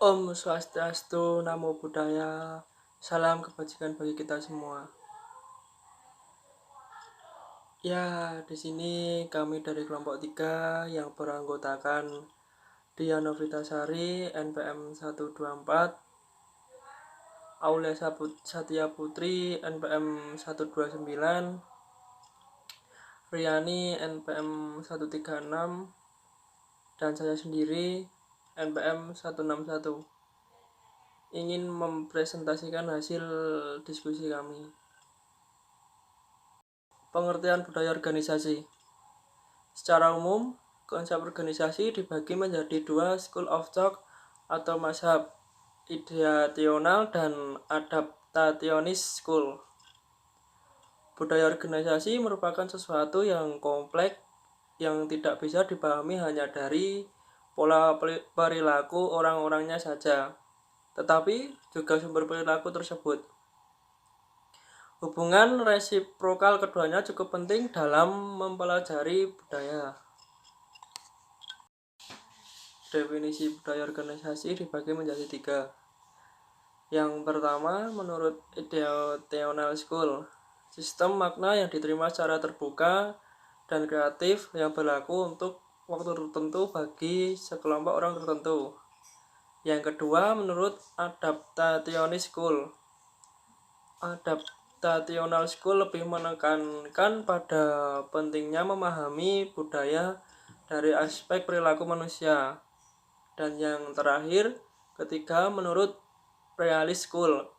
Om Swastiastu, Namo Buddhaya, salam kebajikan bagi kita semua. Ya, di sini kami dari kelompok 3 yang beranggotakan Dia Novitasari, NPM 124, Aulia Satya Putri, NPM 129, Riani, NPM 136, dan saya sendiri, NPM 161. Ingin mempresentasikan hasil diskusi kami. Pengertian budaya organisasi. Secara umum, konsep organisasi dibagi menjadi 2 school of thought atau mazhab, ideational dan adaptationist school. Budaya organisasi merupakan sesuatu yang kompleks yang tidak bisa dipahami hanya dari pola perilaku orang-orangnya saja, tetapi juga sumber perilaku tersebut. Hubungan resiprokal keduanya cukup penting dalam mempelajari budaya. Definisi budaya organisasi dibagi menjadi 3. Yang pertama, menurut Ideational School, sistem makna yang diterima secara terbuka dan kreatif yang berlaku untuk waktu tertentu bagi sekelompok orang tertentu. Yang kedua, menurut Adaptationist School, Adaptational School lebih menekankan pada pentingnya memahami budaya dari aspek perilaku manusia. Dan yang terakhir, ketiga, menurut Realist School,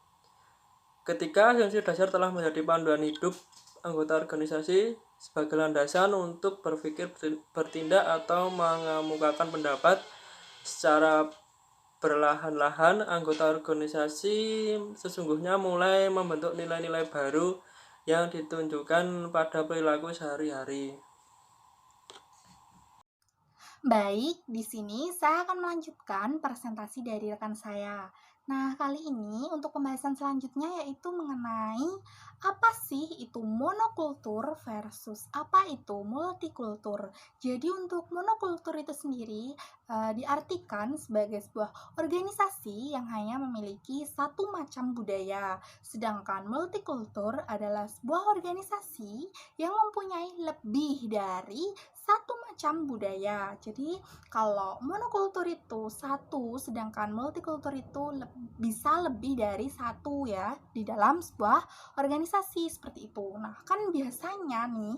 ketika asumsi dasar telah menjadi panduan hidup anggota organisasi sebagai landasan untuk berpikir, bertindak, atau mengemukakan pendapat secara perlahan-lahan, anggota organisasi sesungguhnya mulai membentuk nilai-nilai baru yang ditunjukkan pada perilaku sehari-hari. Baik, di sini saya akan melanjutkan presentasi dari rekan saya. Nah, kali ini untuk pembahasan selanjutnya yaitu mengenai apa sih itu monokultur versus apa itu multikultur. Jadi untuk monokultur itu sendiri diartikan sebagai sebuah organisasi yang hanya memiliki satu macam budaya. Sedangkan multikultur adalah sebuah organisasi yang mempunyai lebih dari satu macam budaya. Jadi kalau monokultur itu satu, sedangkan multikultur itu bisa lebih dari satu ya di dalam sebuah organisasi seperti itu. Nah, kan biasanya nih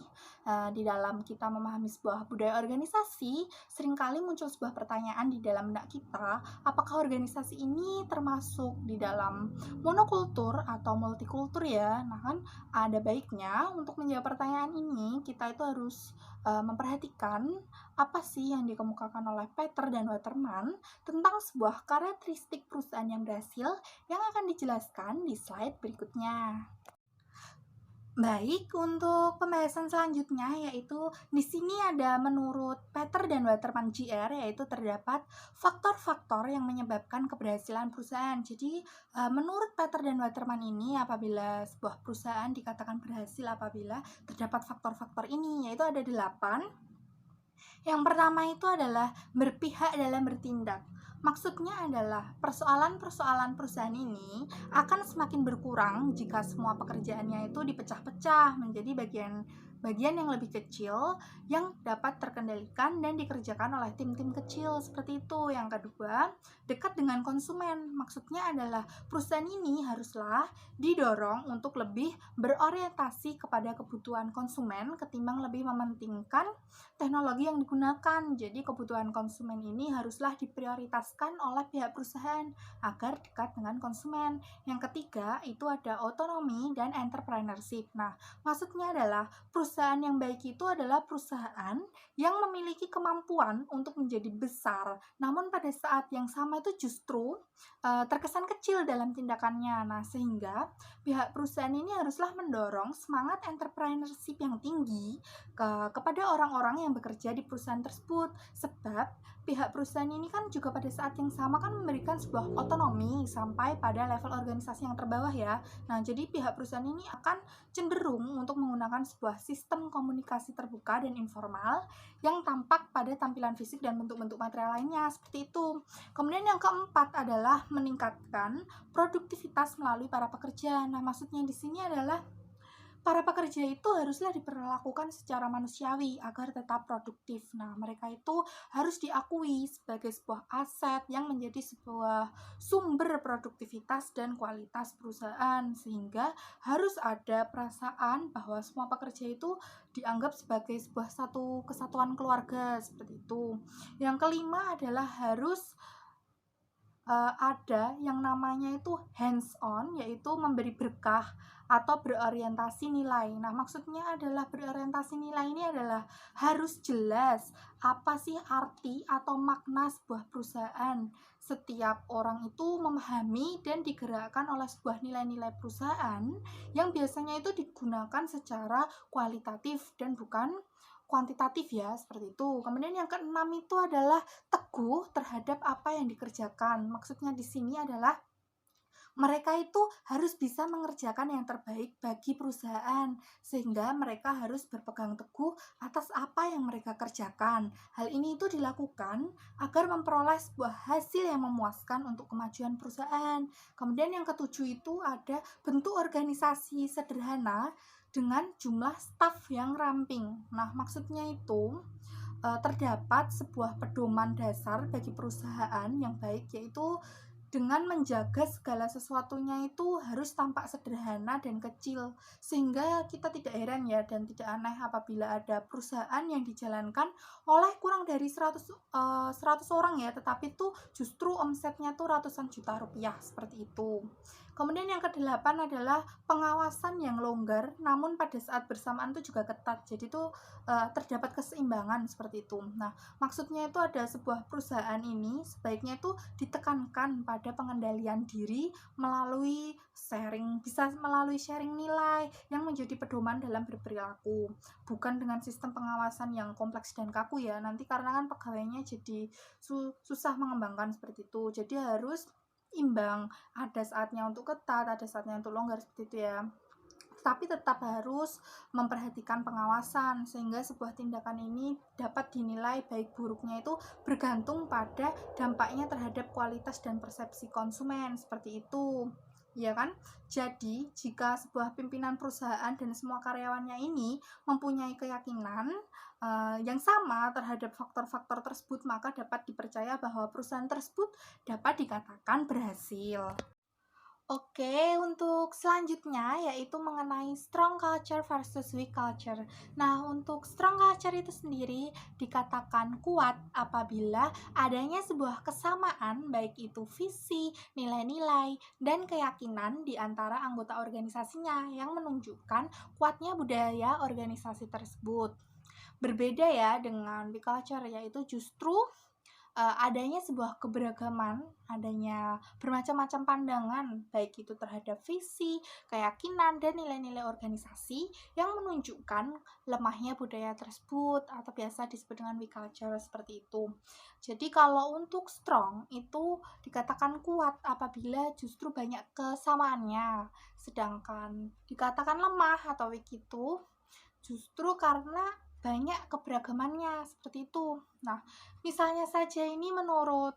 di dalam kita memahami sebuah budaya organisasi, seringkali muncul sebuah pertanyaan di dalam benak kita, apakah organisasi ini termasuk di dalam monokultur atau multikultur ya? Nah, kan ada baiknya untuk menjawab pertanyaan ini kita itu harus memperhatikan apa sih yang dikemukakan oleh Peter dan Waterman tentang sebuah karakteristik perusahaan yang berhasil yang akan dijelaskan di slide berikutnya. Baik, untuk pembahasan selanjutnya yaitu di sini ada menurut Peter dan Waterman JR yaitu terdapat faktor-faktor yang menyebabkan keberhasilan perusahaan. Jadi menurut Peter dan Waterman ini apabila sebuah perusahaan dikatakan berhasil apabila terdapat faktor-faktor ini yaitu ada 8. Yang pertama itu adalah berpihak dalam bertindak. Maksudnya adalah persoalan-persoalan perusahaan ini akan semakin berkurang jika semua pekerjaannya itu dipecah-pecah menjadi bagian yang lebih kecil yang dapat terkendalikan dan dikerjakan oleh tim-tim kecil seperti itu. Yang kedua, dekat dengan konsumen. Maksudnya adalah perusahaan ini haruslah didorong untuk lebih berorientasi kepada kebutuhan konsumen ketimbang lebih mementingkan teknologi yang digunakan. Jadi kebutuhan konsumen ini haruslah diprioritaskan oleh pihak perusahaan agar dekat dengan konsumen. Yang ketiga itu ada otonomi dan entrepreneurship. Nah, maksudnya adalah perusahaan yang baik itu adalah perusahaan yang memiliki kemampuan untuk menjadi besar. Namun pada saat yang sama itu justru terkesan kecil dalam tindakannya. Nah, sehingga pihak perusahaan ini haruslah mendorong semangat entrepreneurship yang tinggi kepada orang-orang yang bekerja di perusahaan perusahaan tersebut. Sebab pihak perusahaan ini kan juga pada saat yang sama kan memberikan sebuah otonomi sampai pada level organisasi yang terbawah ya. Nah, jadi pihak perusahaan ini akan cenderung untuk menggunakan sebuah sistem komunikasi terbuka dan informal yang tampak pada tampilan fisik dan bentuk-bentuk material lainnya, seperti itu. Kemudian yang keempat adalah meningkatkan produktivitas melalui para pekerja. Nah, maksudnya di sini adalah para pekerja itu haruslah diperlakukan secara manusiawi agar tetap produktif. Nah, mereka itu harus diakui sebagai sebuah aset yang menjadi sebuah sumber produktivitas dan kualitas perusahaan, sehingga harus ada perasaan bahwa semua pekerja itu dianggap sebagai sebuah satu kesatuan keluarga, seperti itu. Yang kelima adalah harus ada yang namanya itu hands on, yaitu memberi berkah atau berorientasi nilai. Nah, maksudnya adalah berorientasi nilai ini adalah harus jelas apa sih arti atau makna sebuah perusahaan. Setiap orang itu memahami dan digerakkan oleh sebuah nilai-nilai perusahaan yang biasanya itu digunakan secara kualitatif dan bukan kuantitatif ya, seperti itu. Kemudian yang keenam itu adalah teguh terhadap apa yang dikerjakan. Maksudnya di sini adalah mereka itu harus bisa mengerjakan yang terbaik bagi perusahaan, sehingga mereka harus berpegang teguh atas apa yang mereka kerjakan. Hal ini itu dilakukan agar memperoleh sebuah hasil yang memuaskan untuk kemajuan perusahaan. Kemudian yang ketujuh itu ada bentuk organisasi sederhana dengan jumlah staf yang ramping. Nah, maksudnya itu terdapat sebuah pedoman dasar bagi perusahaan yang baik, yaitu dengan menjaga segala sesuatunya itu harus tampak sederhana dan kecil, sehingga kita tidak heran ya dan tidak aneh apabila ada perusahaan yang dijalankan oleh kurang dari 100 orang ya, tetapi itu justru omsetnya tuh ratusan juta rupiah, seperti itu. Kemudian yang kedelapan adalah pengawasan yang longgar namun pada saat bersamaan itu juga ketat, jadi itu terdapat keseimbangan, seperti itu. Nah, maksudnya itu ada sebuah perusahaan ini sebaiknya itu ditekankan pada pengendalian diri melalui bisa melalui sharing nilai yang menjadi pedoman dalam berperilaku, bukan dengan sistem pengawasan yang kompleks dan kaku ya, nanti karena kan pegawainya jadi susah mengembangkan, seperti itu. Jadi harus imbang, ada saatnya untuk ketat, ada saatnya untuk longgar, seperti itu ya. Tapi tetap harus memperhatikan pengawasan, sehingga sebuah tindakan ini dapat dinilai baik buruknya itu bergantung pada dampaknya terhadap kualitas dan persepsi konsumen, seperti itu. Ya kan? Jadi, jika sebuah pimpinan perusahaan dan semua karyawannya ini mempunyai keyakinan yang sama terhadap faktor-faktor tersebut, maka dapat dipercaya bahwa perusahaan tersebut dapat dikatakan berhasil. Oke, untuk selanjutnya yaitu mengenai strong culture versus weak culture. Nah, untuk strong culture itu sendiri dikatakan kuat apabila adanya sebuah kesamaan baik itu visi, nilai-nilai, dan keyakinan di antara anggota organisasinya yang menunjukkan kuatnya budaya organisasi tersebut. Berbeda ya dengan weak culture, yaitu justru adanya sebuah keberagaman, adanya bermacam-macam pandangan, baik itu terhadap visi, keyakinan, dan nilai-nilai organisasi yang menunjukkan lemahnya budaya tersebut atau biasa disebut dengan weak culture, seperti itu. Jadi kalau untuk strong itu dikatakan kuat apabila justru banyak kesamaannya, sedangkan dikatakan lemah atau weak itu justru karena banyak keberagamannya, seperti itu. Nah, misalnya saja ini menurut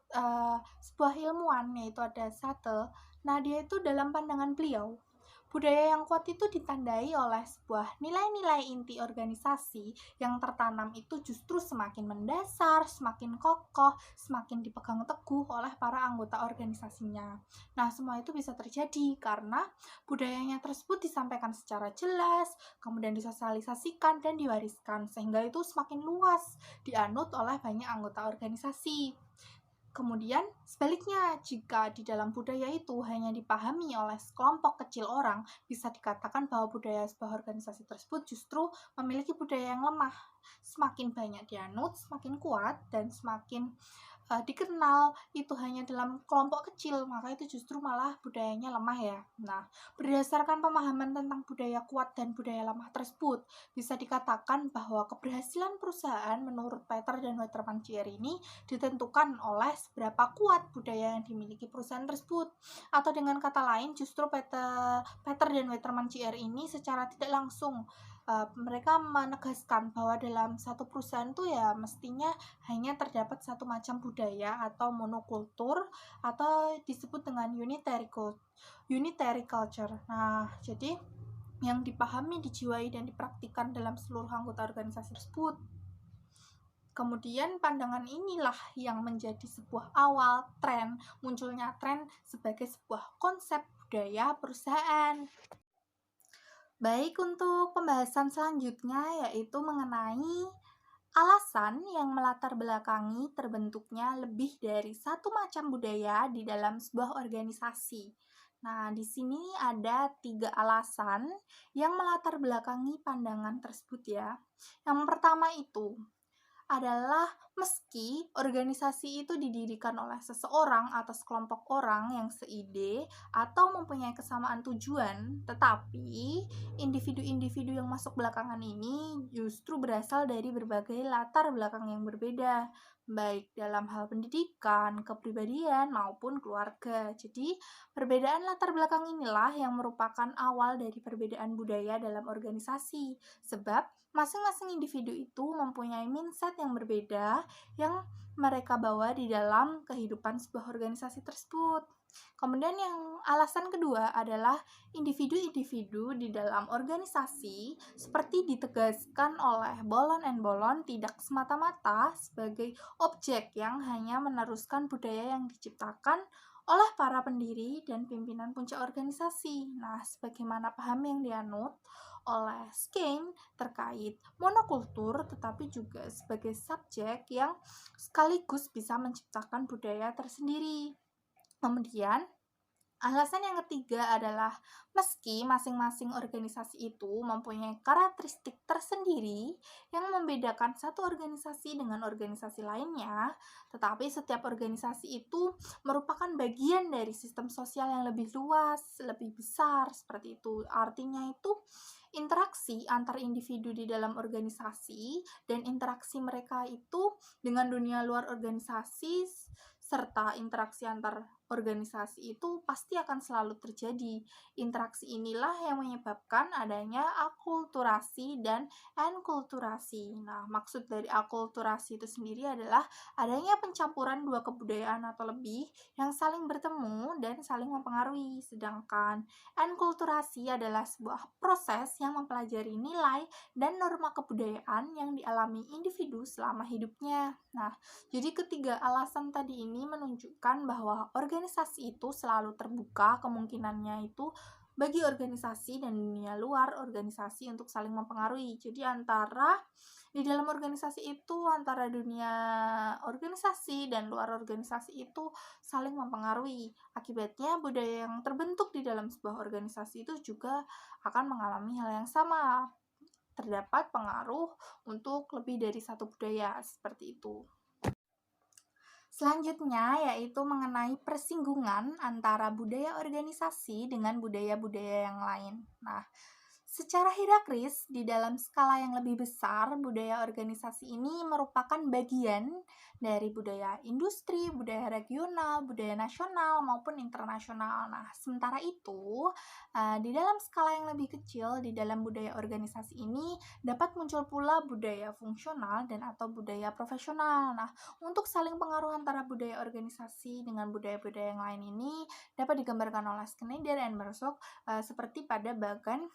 sebuah ilmuwan yaitu ada Sate. Nah, dia itu dalam pandangan beliau, budaya yang kuat itu ditandai oleh sebuah nilai-nilai inti organisasi yang tertanam itu justru semakin mendasar, semakin kokoh, semakin dipegang teguh oleh para anggota organisasinya. Nah, semua itu bisa terjadi karena budayanya tersebut disampaikan secara jelas, kemudian disosialisasikan dan diwariskan, sehingga itu semakin luas dianut oleh banyak anggota organisasi. Kemudian, sebaliknya, jika di dalam budaya itu hanya dipahami oleh sekelompok kecil orang, bisa dikatakan bahwa budaya sebuah organisasi tersebut justru memiliki budaya yang lemah. Semakin banyak dianut, semakin kuat, dan semakin dikenal itu hanya dalam kelompok kecil, maka itu justru malah budayanya lemah ya. Nah, berdasarkan pemahaman tentang budaya kuat dan budaya lemah tersebut, bisa dikatakan bahwa keberhasilan perusahaan menurut Peter dan Waterman Cier ini ditentukan oleh seberapa kuat budaya yang dimiliki perusahaan tersebut. Atau dengan kata lain, justru Peter dan Waterman Cier ini secara tidak langsung mereka menegaskan bahwa dalam satu perusahaan tuh ya mestinya hanya terdapat satu macam budaya atau monokultur atau disebut dengan unitary culture. Nah, jadi yang dipahami, dijiwai, dan dipraktikkan dalam seluruh anggota organisasi tersebut. Kemudian pandangan inilah yang menjadi sebuah awal munculnya tren sebagai sebuah konsep budaya perusahaan. Baik, untuk pembahasan selanjutnya yaitu mengenai alasan yang melatar belakangi terbentuknya lebih dari satu macam budaya di dalam sebuah organisasi. Nah, di sini ada 3 alasan yang melatar belakangi pandangan tersebut ya. Yang pertama itu adalah meski organisasi itu didirikan oleh seseorang atas kelompok orang yang seide atau mempunyai kesamaan tujuan, tetapi individu-individu yang masuk belakangan ini justru berasal dari berbagai latar belakang yang berbeda, baik dalam hal pendidikan, kepribadian, maupun keluarga. Jadi, perbedaan latar belakang inilah yang merupakan awal dari perbedaan budaya dalam organisasi, sebab masing-masing individu itu mempunyai mindset yang berbeda yang mereka bawa di dalam kehidupan sebuah organisasi tersebut. Kemudian yang alasan kedua adalah individu-individu di dalam organisasi seperti ditegaskan oleh Bolon and Bolon tidak semata-mata sebagai objek yang hanya meneruskan budaya yang diciptakan oleh para pendiri dan pimpinan puncak organisasi. Nah, sebagaimana paham yang dianut oleh Skene terkait monokultur, tetapi juga sebagai subjek yang sekaligus bisa menciptakan budaya tersendiri. Kemudian, alasan yang ketiga adalah meski masing-masing organisasi itu mempunyai karakteristik tersendiri yang membedakan satu organisasi dengan organisasi lainnya, tetapi setiap organisasi itu merupakan bagian dari sistem sosial yang lebih luas, lebih besar, seperti itu. Artinya itu interaksi antar individu di dalam organisasi dan interaksi mereka itu dengan dunia luar organisasi serta interaksi antar organisasi itu pasti akan selalu terjadi. Interaksi inilah yang menyebabkan adanya akulturasi dan enkulturasi. Nah, maksud dari akulturasi itu sendiri adalah adanya pencampuran dua kebudayaan atau lebih yang saling bertemu dan saling mempengaruhi. Sedangkan enkulturasi adalah sebuah proses yang mempelajari nilai dan norma kebudayaan yang dialami individu selama hidupnya. Nah, jadi ketiga alasan tadi ini menunjukkan bahwa organisasi itu selalu terbuka kemungkinannya itu bagi organisasi dan dunia luar organisasi untuk saling mempengaruhi. Jadi di dalam organisasi itu antara dunia organisasi dan luar organisasi itu saling mempengaruhi. Akibatnya budaya yang terbentuk di dalam sebuah organisasi itu juga akan mengalami hal yang sama. Terdapat pengaruh untuk lebih dari satu budaya seperti itu. Selanjutnya yaitu mengenai persinggungan antara budaya organisasi dengan budaya-budaya yang lain. Nah, secara hierarkis, di dalam skala yang lebih besar, budaya organisasi ini merupakan bagian dari budaya industri, budaya regional, budaya nasional, maupun internasional. Nah, sementara itu, di dalam skala yang lebih kecil, di dalam budaya organisasi ini dapat muncul pula budaya fungsional dan atau budaya profesional. Nah, untuk saling pengaruh antara budaya organisasi dengan budaya-budaya yang lain ini dapat digambarkan oleh Schneider and Merzouk seperti pada bagian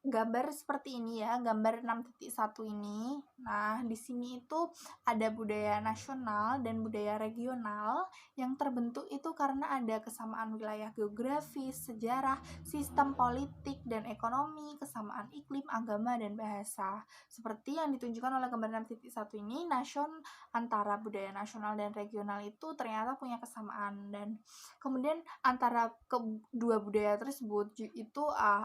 gambar seperti ini ya, gambar 6.1 ini. Nah, di sini itu ada budaya nasional dan budaya regional yang terbentuk itu karena ada kesamaan wilayah geografis, sejarah, sistem politik dan ekonomi, kesamaan iklim, agama, dan bahasa. Seperti yang ditunjukkan oleh gambar 6.1 ini, antara budaya nasional dan regional itu ternyata punya kesamaan, dan kemudian antara kedua budaya tersebut itu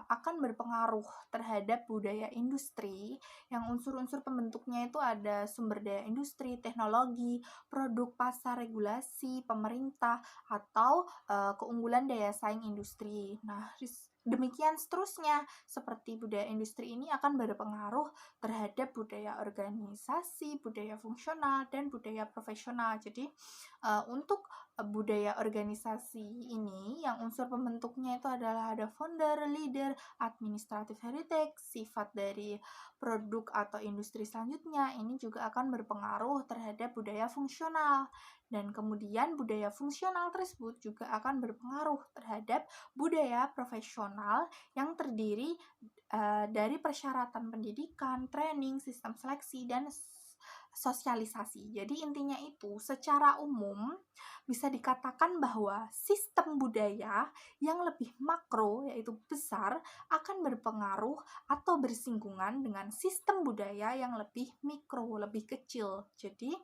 akan berpengaruh terhadap budaya industri yang unsur-unsur pembentuknya itu ada sumber daya industri, teknologi, produk, pasar, regulasi, pemerintah, atau keunggulan daya saing industri. Nah, demikian seterusnya, seperti budaya industri ini akan berpengaruh terhadap budaya organisasi, budaya fungsional, dan budaya profesional. Jadi, untuk budaya organisasi ini yang unsur pembentuknya itu adalah ada founder, leader, administrative heritage, sifat dari produk atau industri selanjutnya, ini juga akan berpengaruh terhadap budaya fungsional. Dan kemudian budaya fungsional tersebut juga akan berpengaruh terhadap budaya profesional yang terdiri dari persyaratan pendidikan, training, sistem seleksi, dan sosialisasi. Jadi intinya itu secara umum bisa dikatakan bahwa sistem budaya yang lebih makro yaitu besar akan berpengaruh atau bersinggungan dengan sistem budaya yang lebih mikro, lebih kecil. Jadi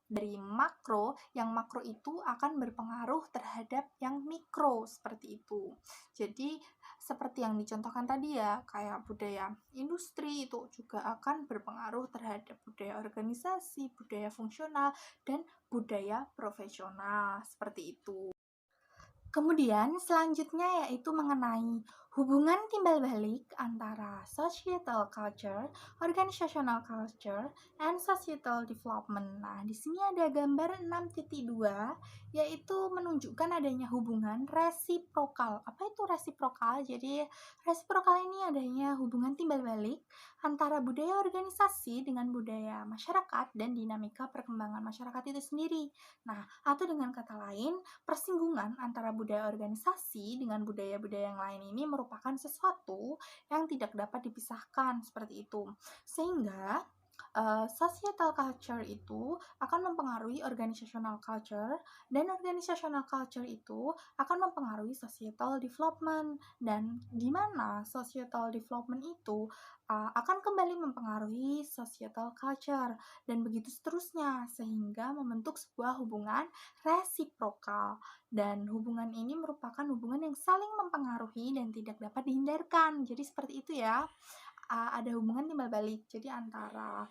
dari makro, yang makro itu akan berpengaruh terhadap yang mikro seperti itu. Jadi seperti yang dicontohkan tadi ya, kayak budaya industri itu juga akan berpengaruh terhadap budaya organisasi, budaya fungsional, dan budaya profesional seperti itu. Kemudian selanjutnya yaitu mengenai hubungan timbal balik antara societal culture, organizational culture, and societal development. Nah, di sini ada gambar 6.2 yaitu menunjukkan adanya hubungan resiprokal. Apa itu resiprokal? Jadi resiprokal ini adanya hubungan timbal balik antara budaya organisasi dengan budaya masyarakat dan dinamika perkembangan masyarakat itu sendiri. Nah, atau dengan kata lain, persinggungan antara budaya organisasi dengan budaya-budaya yang lain ini merupakan sesuatu yang tidak dapat dipisahkan seperti itu. Sehingga societal culture itu akan mempengaruhi organizational culture dan organizational culture itu akan mempengaruhi societal development, dan di mana societal development itu akan kembali mempengaruhi societal culture dan begitu seterusnya sehingga membentuk sebuah hubungan resiprokal, dan hubungan ini merupakan hubungan yang saling mempengaruhi dan tidak dapat dihindarkan. Jadi seperti itu ya, ada hubungan timbal balik. Jadi antara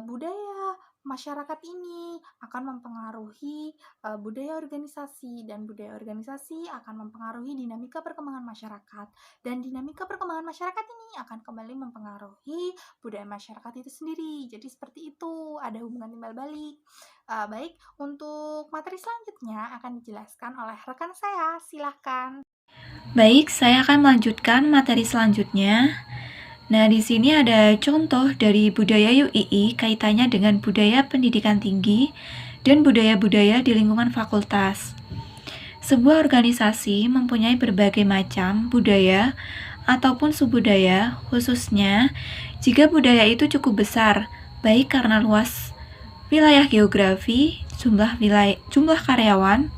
budaya masyarakat ini akan mempengaruhi budaya organisasi, dan budaya organisasi akan mempengaruhi dinamika perkembangan masyarakat, dan dinamika perkembangan masyarakat ini akan kembali mempengaruhi budaya masyarakat itu sendiri. Jadi seperti itu, ada hubungan timbal balik. Baik, untuk materi selanjutnya akan dijelaskan oleh rekan saya, silahkan. Baik, saya akan melanjutkan materi selanjutnya. Nah, di sini ada contoh dari budaya UII kaitannya dengan budaya pendidikan tinggi dan budaya-budaya di lingkungan fakultas. Sebuah organisasi mempunyai berbagai macam budaya ataupun subbudaya, khususnya jika budaya itu cukup besar, baik karena luas wilayah geografi, jumlah karyawan,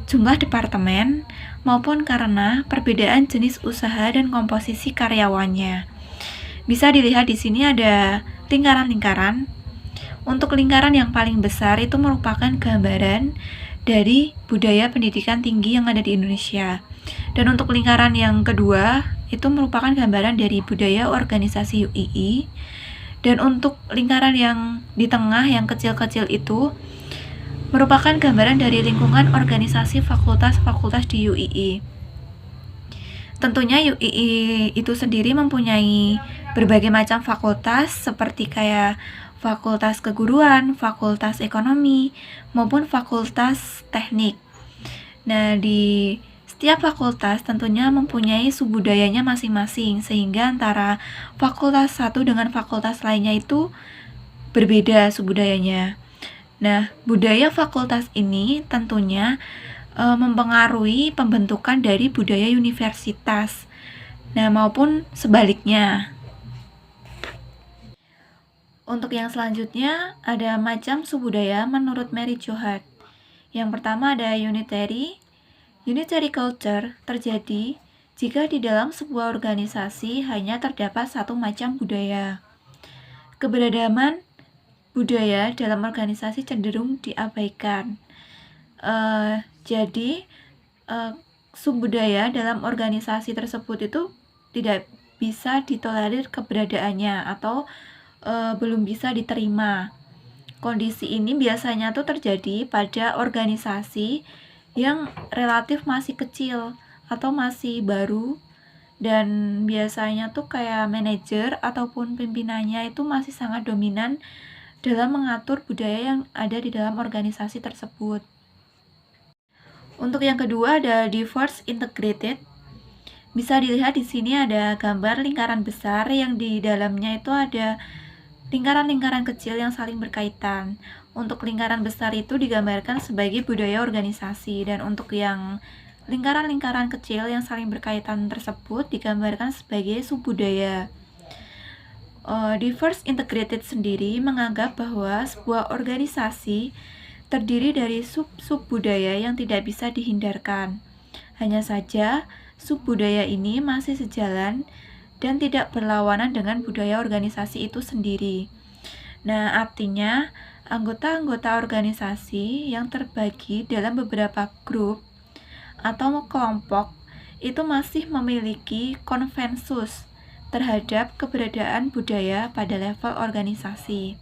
jumlah departemen, maupun karena perbedaan jenis usaha dan komposisi karyawannya. Bisa dilihat di sini ada lingkaran-lingkaran. Untuk lingkaran yang paling besar itu merupakan gambaran dari budaya pendidikan tinggi yang ada di Indonesia. Dan untuk lingkaran yang kedua itu merupakan gambaran dari budaya organisasi UII. Dan untuk lingkaran yang di tengah yang kecil-kecil itu merupakan gambaran dari lingkungan organisasi fakultas-fakultas di UII. Tentunya UII itu sendiri mempunyai berbagai macam fakultas seperti kayak fakultas keguruan, fakultas ekonomi, maupun fakultas teknik. Nah, di setiap fakultas tentunya mempunyai subbudayanya masing-masing, sehingga antara fakultas satu dengan fakultas lainnya itu berbeda subbudayanya. Nah, budaya fakultas ini tentunya mempengaruhi pembentukan dari budaya universitas. Nah, maupun sebaliknya. Untuk yang selanjutnya, ada macam subbudaya menurut Mary Jo Hart. Yang pertama ada unitary. Unitary culture terjadi jika di dalam sebuah organisasi hanya terdapat satu macam budaya. Keberagaman budaya dalam organisasi cenderung diabaikan. Jadi subbudaya dalam organisasi tersebut itu tidak bisa ditolerir keberadaannya atau belum bisa diterima. Kondisi ini biasanya tuh terjadi pada organisasi yang relatif masih kecil atau masih baru, dan biasanya tuh kayak manajer ataupun pimpinannya itu masih sangat dominan dalam mengatur budaya yang ada di dalam organisasi tersebut. Untuk yang kedua ada diverse integrated. Bisa dilihat di sini ada gambar lingkaran besar yang di dalamnya itu ada lingkaran-lingkaran kecil yang saling berkaitan. Untuk lingkaran besar itu digambarkan sebagai budaya organisasi, dan untuk yang lingkaran-lingkaran kecil yang saling berkaitan tersebut digambarkan sebagai subbudaya. Diverse integrated sendiri menganggap bahwa sebuah organisasi terdiri dari sub-sub budaya yang tidak bisa dihindarkan. Hanya saja, subbudaya ini masih sejalan dan tidak berlawanan dengan budaya organisasi itu sendiri. Nah, artinya anggota-anggota organisasi yang terbagi dalam beberapa grup atau kelompok itu masih memiliki konsensus terhadap keberadaan budaya pada level organisasi.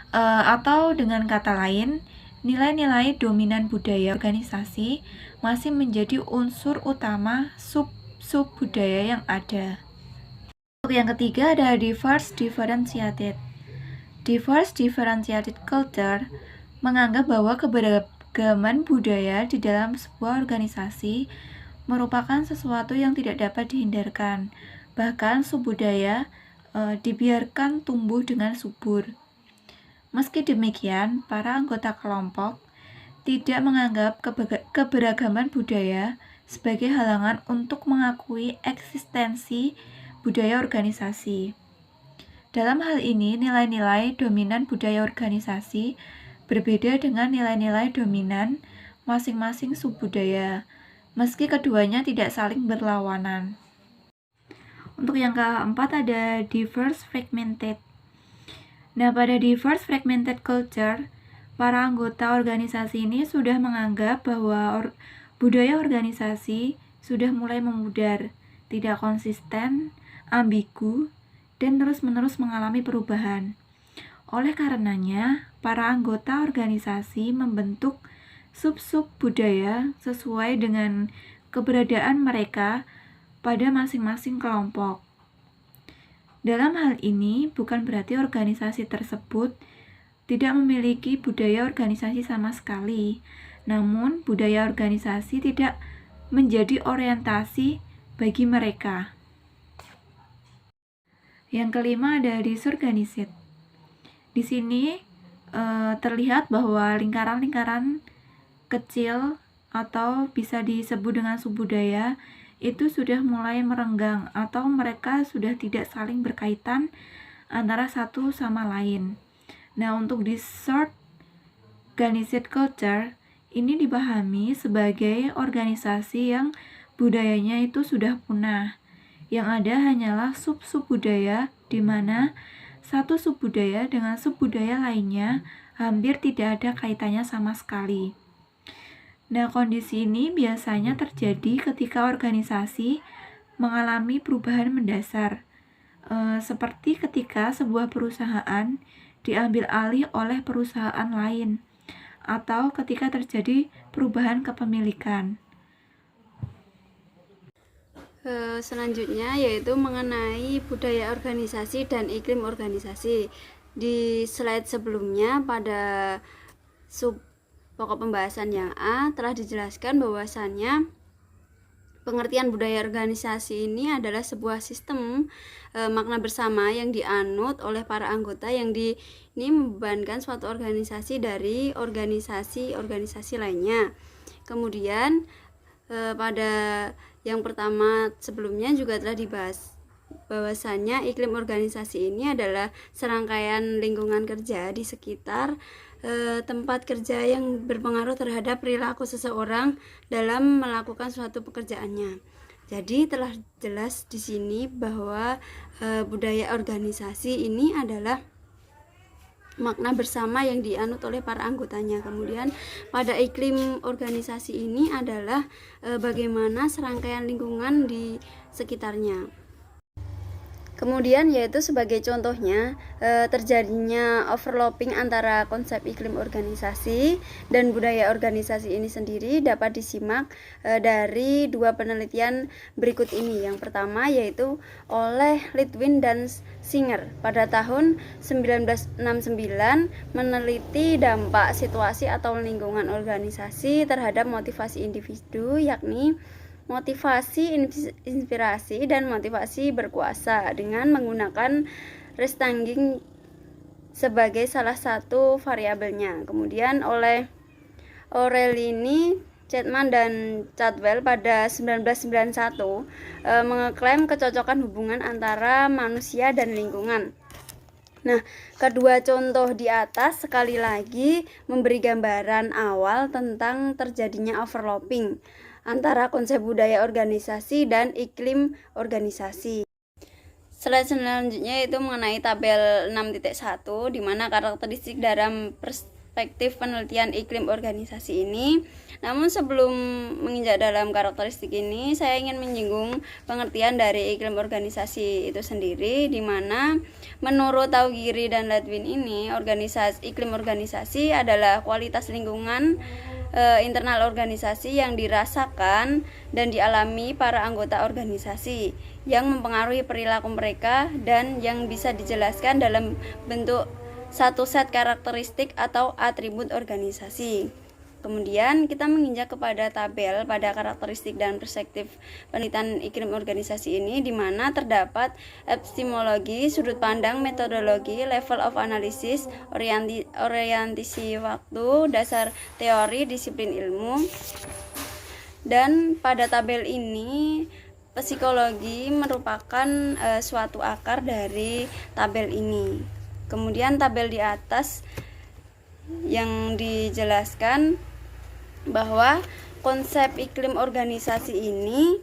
Atau dengan kata lain, nilai-nilai dominan budaya organisasi masih menjadi unsur utama sub budaya yang ada. Untuk yang ketiga ada diverse differentiated. Diverse differentiated culture menganggap bahwa keberagaman budaya di dalam sebuah organisasi merupakan sesuatu yang tidak dapat dihindarkan. Bahkan subbudaya dibiarkan tumbuh dengan subur. Meski demikian, para anggota kelompok tidak menganggap keberagaman budaya sebagai halangan untuk mengakui eksistensi budaya organisasi. Dalam hal ini, nilai-nilai dominan budaya organisasi berbeda dengan nilai-nilai dominan masing-masing subbudaya, meski keduanya tidak saling berlawanan. Untuk yang keempat ada diverse fragmented. Nah, pada diverse fragmented culture, para anggota organisasi ini sudah menganggap bahwa budaya organisasi sudah mulai memudar, tidak konsisten, ambigu, dan terus-menerus mengalami perubahan. Oleh karenanya, para anggota organisasi membentuk sub-sub budaya sesuai dengan keberadaan mereka pada masing-masing kelompok. Dalam hal ini, bukan berarti organisasi tersebut tidak memiliki budaya organisasi sama sekali, namun budaya organisasi tidak menjadi orientasi bagi mereka. Yang kelima ada disorganized. Di sini terlihat bahwa lingkaran-lingkaran kecil atau bisa disebut dengan subbudaya itu sudah mulai merenggang atau mereka sudah tidak saling berkaitan antara satu sama lain. Nah, untuk disorganized culture ini dipahami sebagai organisasi yang budayanya itu sudah punah. Yang ada hanyalah sub-sub budaya, di mana satu subbudaya dengan subbudaya lainnya hampir tidak ada kaitannya sama sekali. Nah, kondisi ini biasanya terjadi ketika organisasi mengalami perubahan mendasar, seperti ketika sebuah perusahaan diambil alih oleh perusahaan lain, atau ketika terjadi perubahan kepemilikan. Selanjutnya yaitu mengenai budaya organisasi dan iklim organisasi. Di slide sebelumnya pada sub pokok pembahasan yang A telah dijelaskan bahwasannya pengertian budaya organisasi ini adalah sebuah sistem makna bersama yang dianut oleh para anggota yang ini membebankan suatu organisasi dari organisasi lainnya. Kemudian pada yang pertama sebelumnya juga telah dibahas bahwasannya iklim organisasi ini adalah serangkaian lingkungan kerja di sekitar tempat kerja yang berpengaruh terhadap perilaku seseorang dalam melakukan suatu pekerjaannya. Jadi telah jelas di sini bahwa budaya organisasi ini adalah makna bersama yang dianut oleh para anggotanya. Kemudian pada iklim organisasi ini adalah bagaimana serangkaian lingkungan di sekitarnya. Kemudian yaitu sebagai contohnya terjadinya overlapping antara konsep iklim organisasi dan budaya organisasi ini sendiri dapat disimak dari dua penelitian berikut ini. Yang pertama yaitu oleh Litwin dan Singer pada tahun 1969 meneliti dampak situasi atau lingkungan organisasi terhadap motivasi individu, yakni motivasi, inspirasi, dan motivasi berkuasa dengan menggunakan restanging sebagai salah satu variabelnya. Kemudian oleh Aurelini, Chapman, dan Cadwell pada 1991 mengeklaim kecocokan hubungan antara manusia dan lingkungan. Nah, kedua contoh di atas sekali lagi memberi gambaran awal tentang terjadinya overlapping antara konsep budaya organisasi dan iklim organisasi. Slide selanjutnya itu mengenai tabel 6.1 di mana karakteristik dalam perspektif penelitian iklim organisasi ini. Namun sebelum menginjak dalam karakteristik ini, saya ingin menyinggung pengertian dari iklim organisasi itu sendiri, di mana menurut Taugiri dan Ledwin ini, iklim organisasi adalah kualitas lingkungan internal organisasi yang dirasakan dan dialami para anggota organisasi yang mempengaruhi perilaku mereka dan yang bisa dijelaskan dalam bentuk satu set karakteristik atau atribut organisasi. Kemudian kita menginjak kepada tabel pada karakteristik dan perspektif penelitian iklim organisasi ini, di mana terdapat epistemologi, sudut pandang, metodologi, level of analysis, orientasi waktu, dasar teori, disiplin ilmu. Dan pada tabel ini psikologi merupakan suatu akar dari tabel ini. Kemudian tabel di atas yang dijelaskan bahwa konsep iklim organisasi ini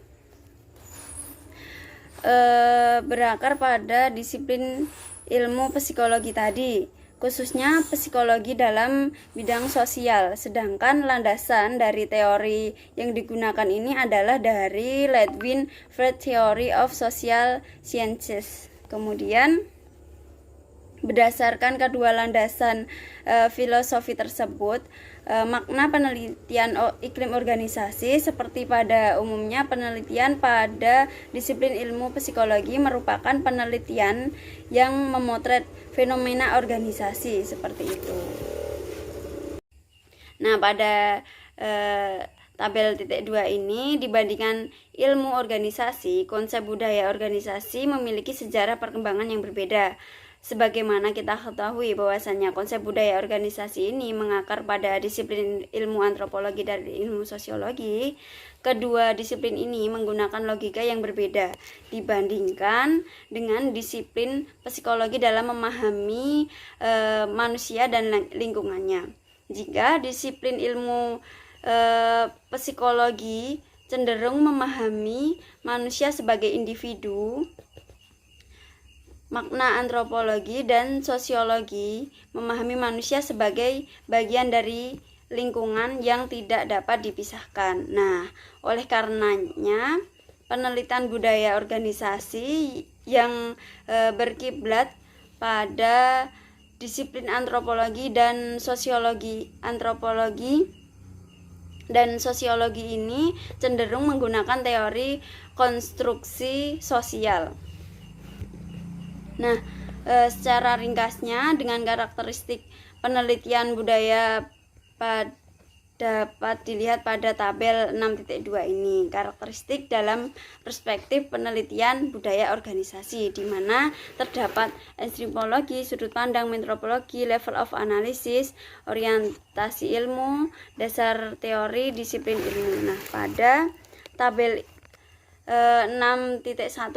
berakar pada disiplin ilmu psikologi tadi, khususnya psikologi dalam bidang sosial. Sedangkan landasan dari teori yang digunakan ini adalah dari Ledwin Freud Theory of Social Sciences. Kemudian berdasarkan kedua landasan filosofi tersebut, makna penelitian iklim organisasi seperti pada umumnya penelitian pada disiplin ilmu psikologi merupakan penelitian yang memotret fenomena organisasi seperti itu. Nah, pada tabel titik 2 ini dibandingkan ilmu organisasi, konsep budaya organisasi memiliki sejarah perkembangan yang berbeda. Sebagaimana kita ketahui bahwasanya konsep budaya organisasi ini mengakar pada disiplin ilmu antropologi dan ilmu sosiologi, kedua disiplin ini menggunakan logika yang berbeda dibandingkan dengan disiplin psikologi dalam memahami manusia dan lingkungannya. Jika disiplin ilmu psikologi cenderung memahami manusia sebagai individu, makna antropologi dan sosiologi memahami manusia sebagai bagian dari lingkungan yang tidak dapat dipisahkan. Nah, oleh karenanya penelitian budaya organisasi yang berkiblat pada disiplin antropologi dan sosiologi ini cenderung menggunakan teori konstruksi sosial. Nah, secara ringkasnya dengan karakteristik penelitian budaya dapat dilihat pada tabel 6.2 ini. Karakteristik dalam perspektif penelitian budaya organisasi, di mana terdapat epistemologi, sudut pandang, metodologi, level of analysis, orientasi ilmu, dasar teori, disiplin ilmu. Nah, pada tabel 6.1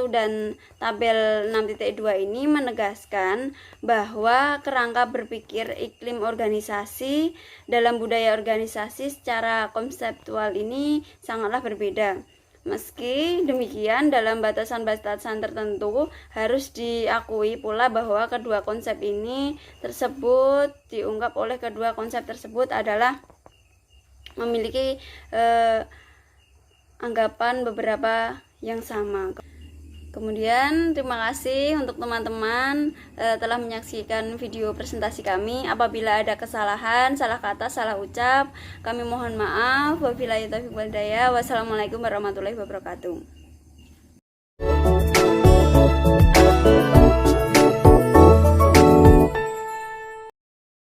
dan tabel 6.2 ini menegaskan bahwa kerangka berpikir iklim organisasi dalam budaya organisasi secara konseptual ini sangatlah berbeda. Meski demikian, dalam batasan-batasan tertentu harus diakui pula bahwa kedua konsep ini tersebut diungkap oleh kedua konsep tersebut adalah memiliki anggapan beberapa yang sama. Kemudian terima kasih untuk teman-teman telah menyaksikan video presentasi kami. Apabila ada kesalahan, salah kata, salah ucap, kami mohon maaf. Wabillahi taufiq wal hidayah. Wassalamualaikum warahmatullahi wabarakatuh.